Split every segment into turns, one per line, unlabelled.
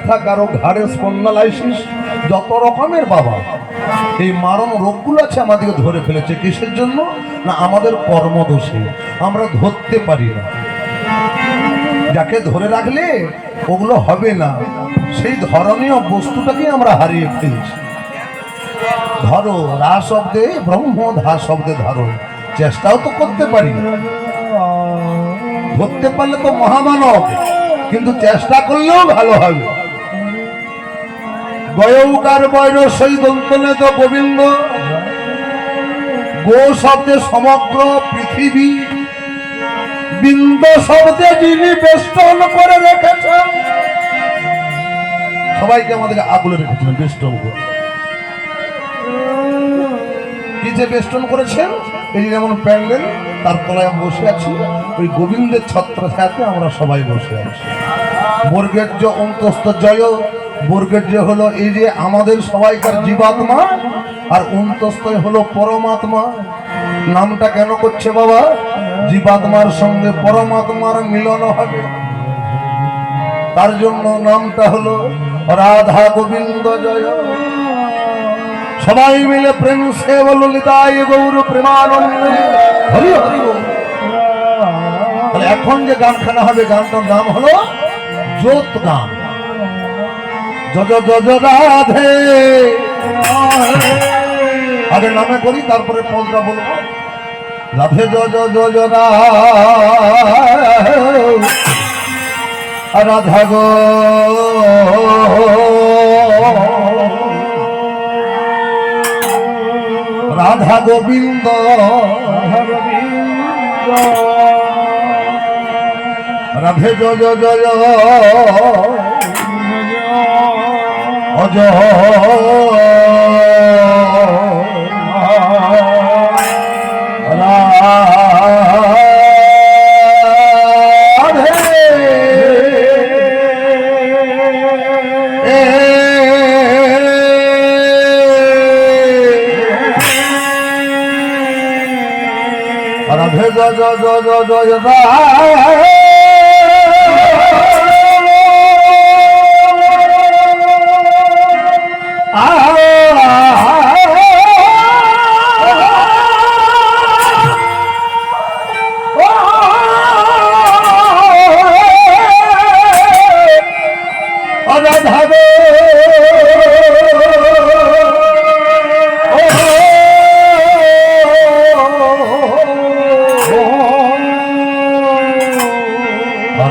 ব্যথা, কারো ঘাড়ে স্পন্ডালাইসিস, যত রকমের বাবা এই মারণ রোগগুলো আছে আমাদেরকে ধরে ফেলেছে। কিসের জন্য? না আমাদের কর্মদোষে আমরা ধরতে পারি না। যাকে ধরে রাখলে ওগুলো হবে না, সেই ধরনীয় বস্তুটাকে আমরা হারিয়ে ফেলছি। ধরো, রা শব্দে ব্রহ্ম, ধা শব্দে ধারণ, চেষ্টাও তো করতে পারি। ধরতে পারলে তো মহামানব, কিন্তু চেষ্টা করলেও ভালো হবে। গয়ৌকার বৈর সেই দন্তনে তো গোবিন্দ, গো শব্দে সমগ্র পৃথিবী, বিন্দ শব্দে যিনি বেষ্টন করে রেখেছেন। সবাইকে আমাদেরকে আগলে রেখেছিলেন বেষ্টন করে। কি যে বেষ্টন করেছেন, এই যেমন প্যান্ডেল, তার তলায় আমি বসে আছি, ওই গোবিন্দের ছত্রছায়াতে আমরা সবাই বসে আছি। বর্গের্য অন্তস্থ জয়, বর্গের্য হলো এই যে আমাদের সবাইকার জীবাত্মা, আর অন্তস্থয় হলো পরমাত্মা। নামটা কেন করছে বাবা? জীবাত্মার সঙ্গে পরমাত্মার মিলন হবে, তার জন্য নামটা হলো রাধা গোবিন্দ জয়। সবাই মিলে প্রেম সে বলো নিতাই গৌর প্রেমানন্দে হরি হরি বল। তাহলে এখন যে গানখানা হবে, গানটার নাম হলো জোত গান। জজ জজ রাধে, আগে নামে করি, তারপরে পদটা বলবো। রাধে জজ জজ রাধা গো রাধা গোবিন্দ, রাধে জয় জয় অজয় রাধে জয় জয় জয় জয়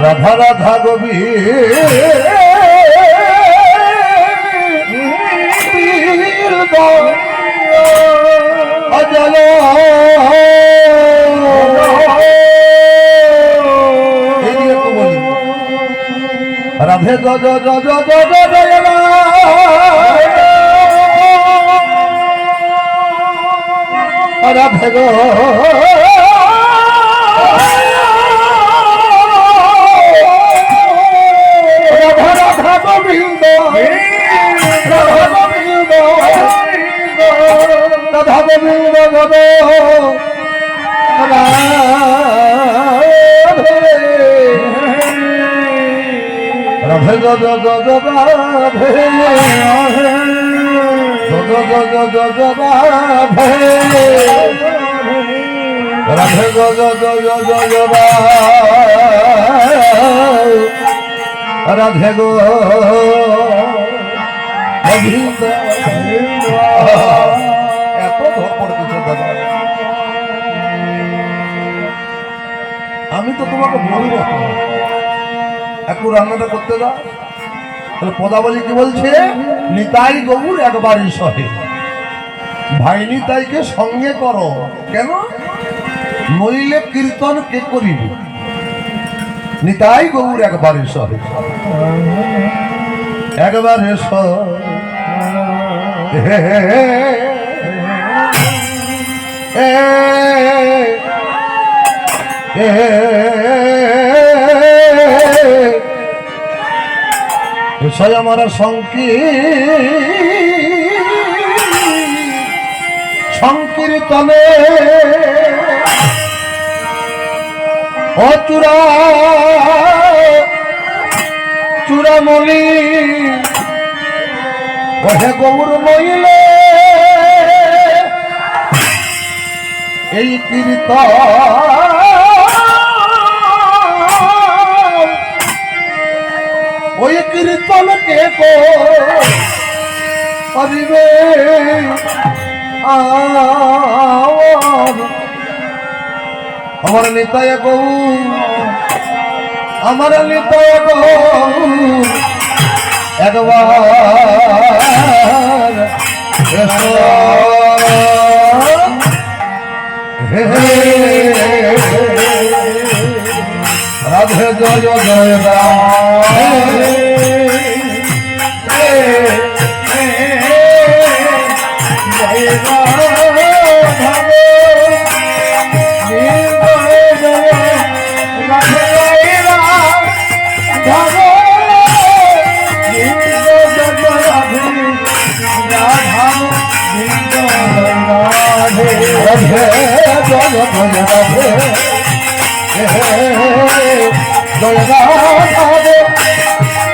রাধা রাধা গোবিন্দ অজল রাধে জয় জয় জয় জয় জয় রাধে গো রাধা গোবিন্দ রাধে রাধে রাধে রাধে গো গোবিন্দ। এত ধর পড়তেছে দাদা, আমি তো তোমাকে বলবো একটু রান্নাটা করতে দাও। তাহলে পদাবলী কি বলছে? নিতাই গৌর একবারই সহে, ভাই নিতাইকে সঙ্গে করো। কেন? নইলে কীর্তন কে করিবে? নিতাই গৌর একবারে সহে, একবারে সে আমার সংকীর্তনে অচূড়া চূড়ামণি ওহে গৌর মইলে এই কীর্তন ওই কীর্তন কে করিবে আমার নিতাই গৌর আমার নিতাই গৌর একবার রাধে জয় জয়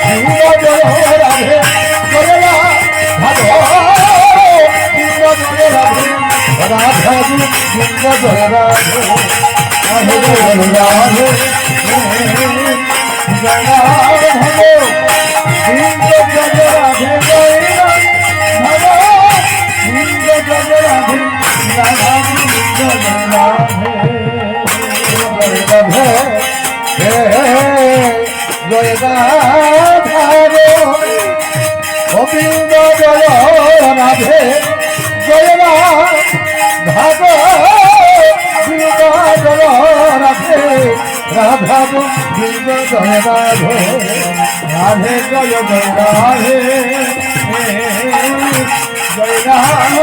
গোবিন্দ জয় রাধে জয় রাধে জয় রাধে রাধা গোবিন্দ জয় রাধে রাধে জয় জয় রাধে জয়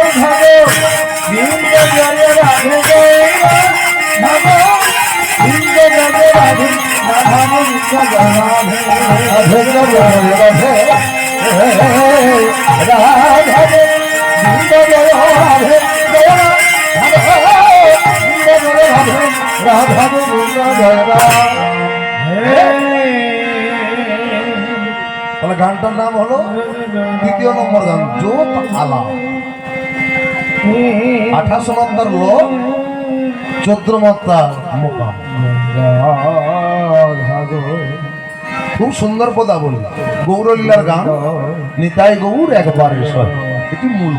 রাধে গোবিন্দ জয় রাধে জয় রাধে গোবিন্দ জয় রাধে রাধা গোবিন্দ জয় রাধে রাধে জয় রাধে রাধা গোবিন্দ জয় রাধে জয় রাধা গোবিন্দ জয় রাধে। তাহলে গানটার নাম হলো দ্বিতীয় নম্বর গান জোত আলা 28 নম্বর লোক 14 মাত্রা মোকা। খুব সুন্দর পদা বলি গৌরলীলার গান নিতাই গৌর একবার এসব এটি মূল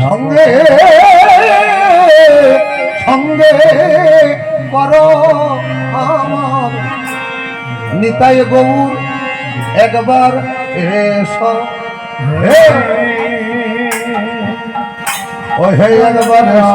সঙ্গে সঙ্গে কর আমার নিতাই গৌর একবার এসো ও হে একবার এসো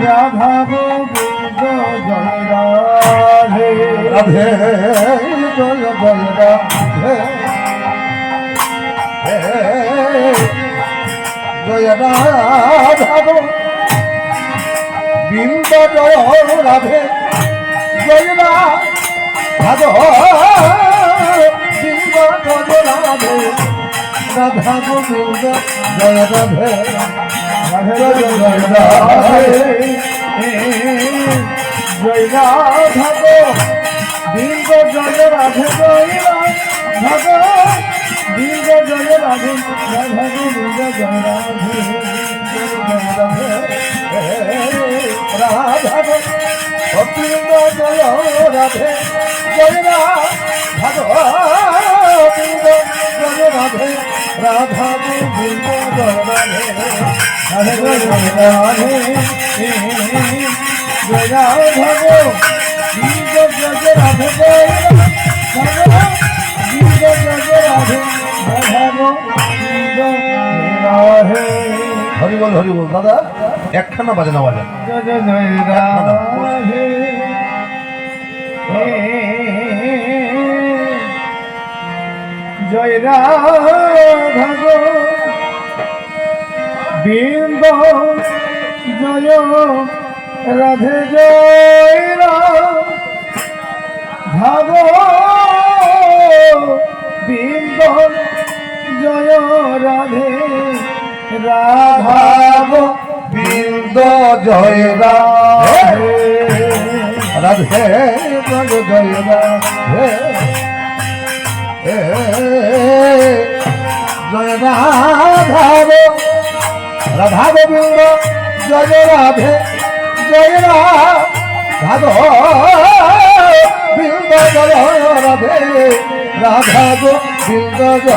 রাধা গোবিন্দ জয় রাধে রাধে জয় জয় রাধে জয় রাধা গোবিন্দ জয় রাধে জয় রাধা গোবিন্দ জয় রাধে রাধা গোবিন্দ জয় রাধে রাধে জয় জয় রাধে জয় রাধা গোবিন্দ জয় রাধে জয় রাধা গোবিন্দ জয় রাধে রাধা গোবিন্দ জয় রাধে রাধা গোবিন্দ জয় রাধে জয় রাধা গোবিন্দ জয় রাধে রাধা গোবিন্দ জয় রাধে রাধে জয় রাধে জয় রাধা গোবিন্দ জয় রাধে জয় রাধা গোবিন্দ জয় রাধে রাধা গোবিন্দ রাধে। হরি বল দাদা একখানা বাজনা বাজা জয় জয় রাধে জয় রাধা
বৃন্দ জয় রাধে জয় রাধব বৃন্দ জয় রাধে রাধব
বৃন্দ জয় রাধে রাধে জয় রাধে জয় রাধাব রাধা গোবিন্দ জয় রাধে জয় রাধা বৃন্দ জয় রাধে রাধা গোবিন্দ জয়